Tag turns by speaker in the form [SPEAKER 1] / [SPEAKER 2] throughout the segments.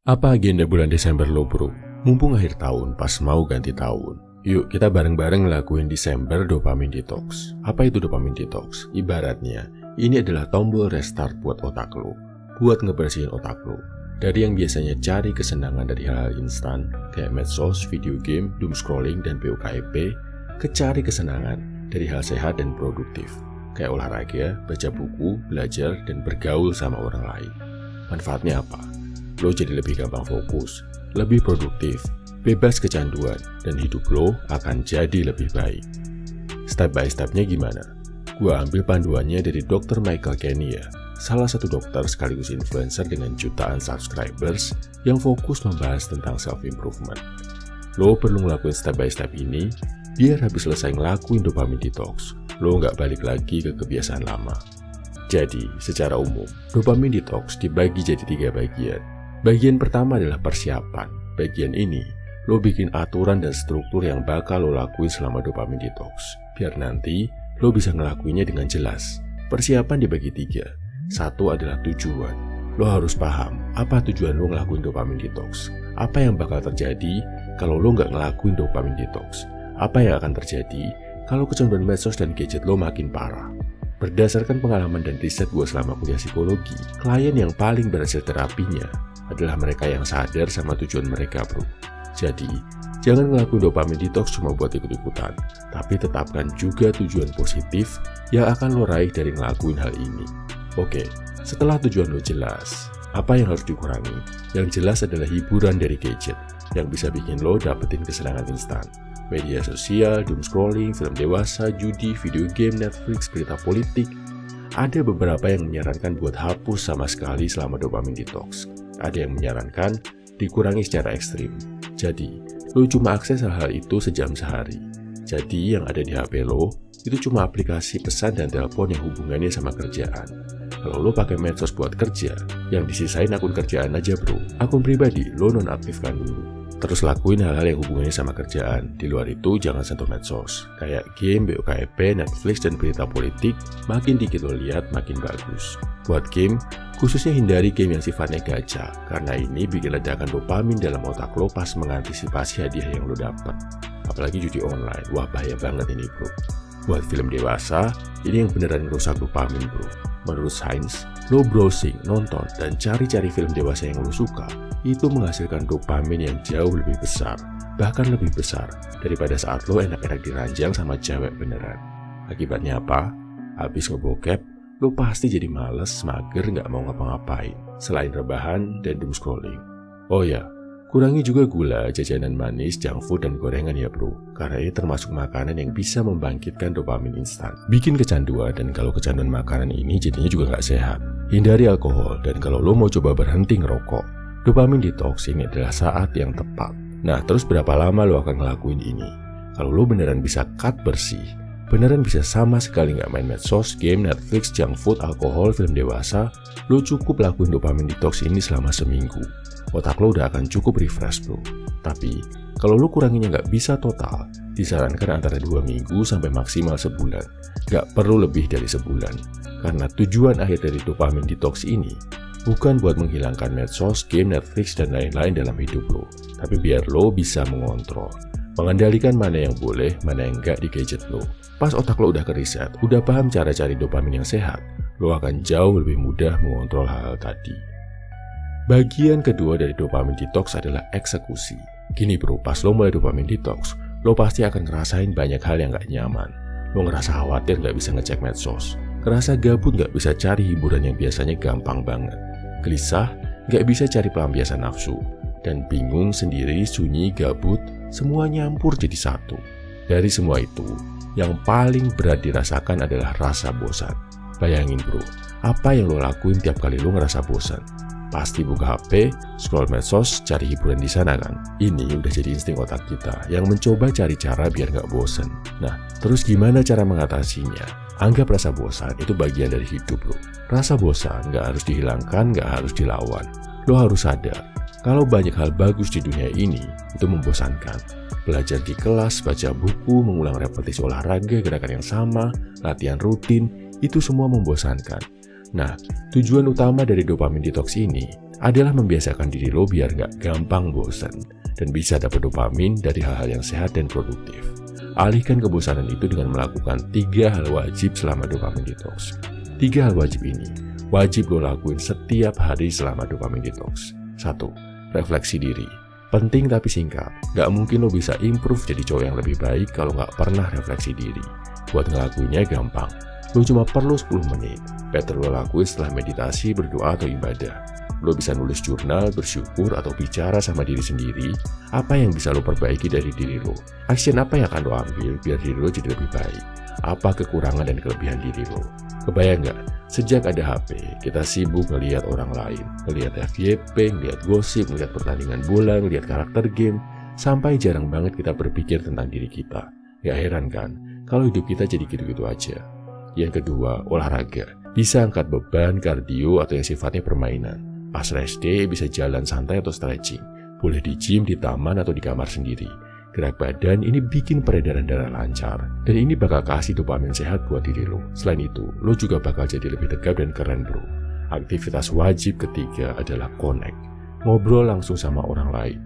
[SPEAKER 1] Apa agenda bulan Desember lo bro? Mumpung akhir tahun pas mau ganti tahun. Yuk kita bareng-bareng ngelakuin Desember dopamine detox. Apa itu dopamine detox? Ibaratnya, ini adalah tombol restart buat otak lo. Buat ngebersihin otak lo. Dari yang biasanya cari kesenangan dari hal-hal instan, kayak medsos, video game, doom scrolling, dan PUKIP, ke cari kesenangan dari hal sehat dan produktif, kayak olahraga, baca buku, belajar, dan bergaul sama orang lain. Manfaatnya apa? Lo jadi lebih gampang fokus, lebih produktif, bebas kecanduan, dan hidup lo akan jadi lebih baik. Step by stepnya gimana? Gua ambil panduannya dari Dr. Michael Kenia, salah satu dokter sekaligus influencer dengan jutaan subscribers yang fokus membahas tentang self-improvement. Lo perlu ngelakuin step by step ini, biar habis selesai ngelakuin dopamine detox, lo nggak balik lagi ke kebiasaan lama. Jadi, secara umum, dopamine detox dibagi jadi 3 bagian. Bagian pertama adalah persiapan. Bagian ini, lo bikin aturan dan struktur yang bakal lo lakuin selama dopamine detox, biar nanti lo bisa ngelakuinnya dengan jelas. Persiapan dibagi 3. Satu adalah tujuan. Lo harus paham apa tujuan lo ngelakuin dopamine detox. Apa yang bakal terjadi kalau lo nggak ngelakuin dopamine detox. Apa yang akan terjadi kalau kecanduan medsos dan gadget lo makin parah. Berdasarkan pengalaman dan riset gue selama kuliah psikologi, klien yang paling berhasil terapinya adalah mereka yang sadar sama tujuan mereka bro. Jadi, jangan ngelakuin dopamine detox cuma buat ikut-ikutan, tapi tetapkan juga tujuan positif yang akan lo raih dari ngelakuin hal ini. Oke, setelah tujuan lo jelas, apa yang harus dikurangi? Yang jelas adalah hiburan dari gadget, yang bisa bikin lo dapetin kesenangan instan. Media sosial, doom scrolling, film dewasa, judi, video game, Netflix, berita politik. Ada beberapa yang menyarankan buat hapus sama sekali selama dopamine detox. Ada yang menyarankan dikurangi secara ekstrim. Jadi, lo cuma akses hal-hal itu sejam sehari. Jadi, yang ada di HP lo, itu cuma aplikasi pesan dan telepon yang hubungannya sama kerjaan. Kalau lo pakai medsos buat kerja, yang disisain akun kerjaan aja bro. Akun pribadi, lo nonaktifkan dulu. Terus lakuin hal-hal yang hubungannya sama kerjaan. Di luar itu jangan sentuh medsos. Kayak game, PUKIP, Netflix, dan berita politik, makin dikit lo lihat makin bagus. Buat game, khususnya hindari game yang sifatnya gacha, karena ini bikin ledakan dopamin dalam otak lo pas mengantisipasi hadiah yang lo dapat. Apalagi judi online, wah bahaya banget ini bro. Buat film dewasa, ini yang beneran merusak dopamin bro. Menurut sains, lo browsing, nonton, dan cari-cari film dewasa yang lo suka, itu menghasilkan dopamin yang jauh lebih besar, bahkan lebih besar daripada saat lo enak-enak diranjang sama cewek beneran. Akibatnya apa? Habis ngebokep, lo pasti jadi males, mager, nggak mau ngapa-ngapain, selain rebahan dan doom scrolling. Oh ya, kurangi juga gula, jajanan manis, junk food, dan gorengan ya bro, karena ini termasuk makanan yang bisa membangkitkan dopamin instan. Bikin kecanduan, dan kalau kecanduan makanan ini jadinya juga nggak sehat. Hindari alkohol, dan kalau lo mau coba berhenti ngerokok, dopamine detox ini adalah saat yang tepat. Nah, terus berapa lama lo akan ngelakuin ini? Kalau lo beneran bisa cut bersih, beneran bisa sama sekali nggak main medsos, game, Netflix, junk food, alkohol, film dewasa, lo cukup lakuin dopamine detox ini selama seminggu. Otak lo udah akan cukup refresh bro. Tapi, kalau lo kuranginya nggak bisa total, disarankan antara 2 minggu sampai maksimal sebulan. Nggak perlu lebih dari sebulan. Karena tujuan akhir dari dopamine detox ini bukan buat menghilangkan medsos, game, Netflix, dan lain-lain dalam hidup lo, tapi biar lo bisa mengontrol, mengendalikan mana yang boleh, mana yang enggak di gadget lo. Pas otak lo udah keriset, udah paham cara cari dopamin yang sehat, lo akan jauh lebih mudah mengontrol hal-hal tadi. Bagian kedua dari dopamine detox adalah eksekusi. Gini bro, pas lo mulai dopamine detox, lo pasti akan ngerasain banyak hal yang gak nyaman. Lo ngerasa khawatir gak bisa ngecek medsos, ngerasa gabut gak bisa cari hiburan yang biasanya gampang banget, gelisah, gak bisa cari pelampiasan nafsu, dan bingung sendiri, sunyi, gabut, semua nyampur jadi satu. Dari semua itu, yang paling berat dirasakan adalah rasa bosan. Bayangin bro, apa yang lo lakuin tiap kali lo ngerasa bosan? Pasti buka HP, scroll medsos, cari hiburan di sana kan? Ini udah jadi insting otak kita yang mencoba cari cara biar gak bosan. Nah, terus gimana cara mengatasinya? Anggap rasa bosan itu bagian dari hidup lo. Rasa bosan gak harus dihilangkan, gak harus dilawan. Lo harus sadar, kalau banyak hal bagus di dunia ini, itu membosankan. Belajar di kelas, baca buku, mengulang repetisi olahraga, gerakan yang sama, latihan rutin, itu semua membosankan. Nah, tujuan utama dari dopamine detox ini adalah membiasakan diri lo biar nggak gampang bosan dan bisa dapat dopamin dari hal-hal yang sehat dan produktif. Alihkan kebosanan itu dengan melakukan 3 hal wajib selama dopamin detox. 3 hal wajib ini wajib lo lakuin setiap hari selama dopamin detox. 1. Refleksi diri. Penting tapi singkat. Gak mungkin lo bisa improve jadi cowok yang lebih baik kalau gak pernah refleksi diri. Buat ngelakuinnya gampang. Lo cuma perlu 10 menit. Better lo lakuin setelah meditasi, berdoa, atau ibadah. Lo bisa nulis jurnal, bersyukur, atau bicara sama diri sendiri. Apa yang bisa lo perbaiki dari diri lo? Action apa yang akan lo ambil biar diri lo jadi lebih baik? Apa kekurangan dan kelebihan diri lo? Kebayang gak? Sejak ada HP, kita sibuk ngelihat orang lain. Ngelihat FYP, ngelihat gosip, ngelihat pertandingan bola, ngelihat karakter game. Sampai jarang banget kita berpikir tentang diri kita. Gak heran kan? Kalau hidup kita jadi gitu-gitu aja. Yang kedua, olahraga. Bisa angkat beban, kardio, atau yang sifatnya permainan. Pas rest day bisa jalan santai atau stretching. Boleh di gym, di taman, atau di kamar sendiri. Gerak badan ini bikin peredaran darah lancar. Dan ini bakal kasih dopamin sehat buat diri lo. Selain itu, lo juga bakal jadi lebih tegap dan keren bro. Aktivitas wajib ketiga adalah connect. Ngobrol langsung sama orang lain.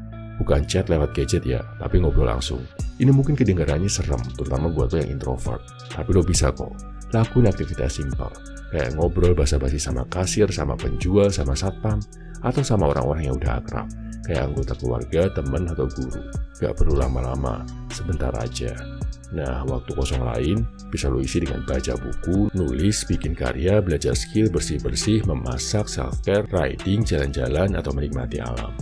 [SPEAKER 1] Bukan chat lewat gadget ya, tapi ngobrol langsung. Ini mungkin kedengarannya serem, terutama buat lo yang introvert. Tapi lo bisa kok. Lakuin aktivitas simpel. Kayak ngobrol basa-basi sama kasir, sama penjual, sama satpam, atau sama orang-orang yang udah akrab. Kayak anggota keluarga, teman, atau guru. Gak perlu lama-lama, sebentar aja. Nah, waktu kosong lain bisa lo isi dengan baca buku, nulis, bikin karya, belajar skill, bersih-bersih, memasak, self-care, riding, jalan-jalan, atau menikmati alam.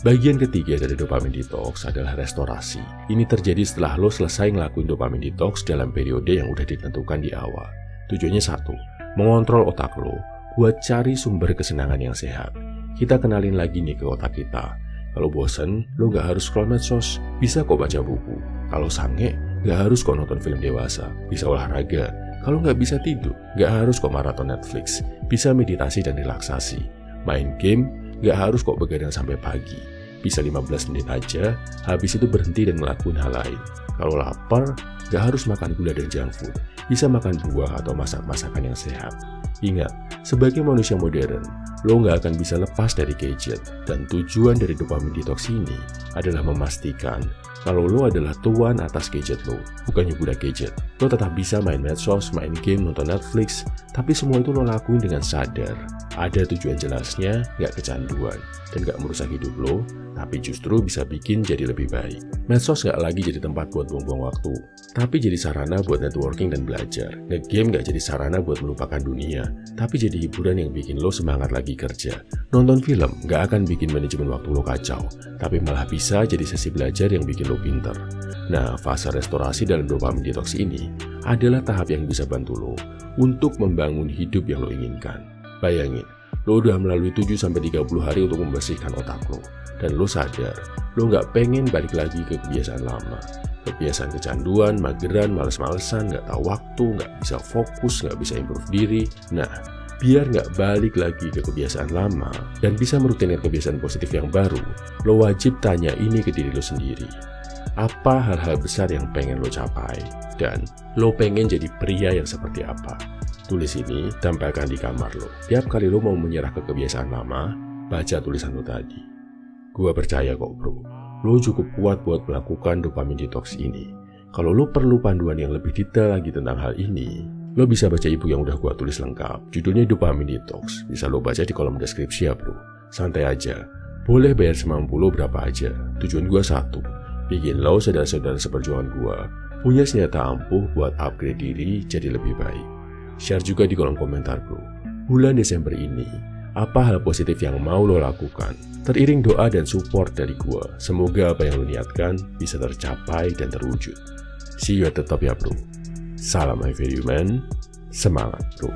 [SPEAKER 1] Bagian ketiga dari dopamin detox adalah restorasi. Ini terjadi setelah lo selesai ngelakuin dopamin detox dalam periode yang udah ditentukan di awal. Tujuannya satu, mengontrol otak lo buat cari sumber kesenangan yang sehat. Kita kenalin lagi nih ke otak kita. Kalau bosen, lo gak harus scroll medsos, bisa kok baca buku. Kalau sange, gak harus kok nonton film dewasa, bisa olahraga. Kalau gak bisa tidur, gak harus kok maraton Netflix, bisa meditasi dan relaksasi. Main game, gak harus kok begadang sampai pagi. Bisa 15 menit aja, habis itu berhenti dan ngelakuin hal lain. Kalau lapar, gak harus makan gula dan junk food. Bisa makan buah atau masak-masakan yang sehat. Ingat, sebagai manusia modern, lo gak akan bisa lepas dari gadget. Dan tujuan dari dopamin detox ini adalah memastikan kalau lo adalah tuan atas gadget lo, bukannya budak gadget. Lo tetap bisa main medsos, main game, nonton Netflix, tapi semua itu lo lakuin dengan sadar. Ada tujuan jelasnya, gak kecanduan, dan gak merusak hidup lo, tapi justru bisa bikin jadi lebih baik. Medsos gak lagi jadi tempat buat buang-buang waktu, tapi jadi sarana buat networking dan belajar. Nge-game gak jadi sarana buat melupakan dunia, tapi jadi hiburan yang bikin lo semangat lagi kerja. Nonton film gak akan bikin manajemen waktu lo kacau, tapi malah bisa jadi sesi belajar yang bikin lo pinter. Nah, fase restorasi dalam dopamin detox ini adalah tahap yang bisa bantu lo untuk membangun hidup yang lo inginkan. Bayangin, lo udah melalui 7-30 hari untuk membersihkan otak lo. Dan lo sadar, lo gak pengen balik lagi ke kebiasaan lama. Kebiasaan kecanduan, mageran, males-malesan, gak tahu waktu, gak bisa fokus, gak bisa improve diri. Nah, biar gak balik lagi ke kebiasaan lama dan bisa merutinkan kebiasaan positif yang baru, lo wajib tanya ini ke diri lo sendiri. Apa hal-hal besar yang pengen lo capai? Dan lo pengen jadi pria yang seperti apa? Tulis ini, tempelkan di kamar lo. Tiap kali lo mau menyerah ke kebiasaan lama, baca tulisan lo tadi. Gua percaya kok bro, lo cukup kuat buat melakukan dopamin detox ini. Kalau lo perlu panduan yang lebih detail lagi tentang hal ini, lo bisa baca ebook yang udah gua tulis lengkap. Judulnya Dopamin Detox. Bisa lo baca di kolom deskripsi ya bro. Santai aja, boleh bayar semampu lo berapa aja. Tujuan gua satu, bikin lo saudara-saudara seperjuangan gua punya senjata ampuh buat upgrade diri jadi lebih baik. Share juga di kolom komentar bro. Bulan Desember ini, apa hal positif yang mau lo lakukan? Teriring doa dan support dari gua. Semoga apa yang lo niatkan bisa tercapai dan terwujud. See you at the top ya bro. Salam Everyman, semangat bro.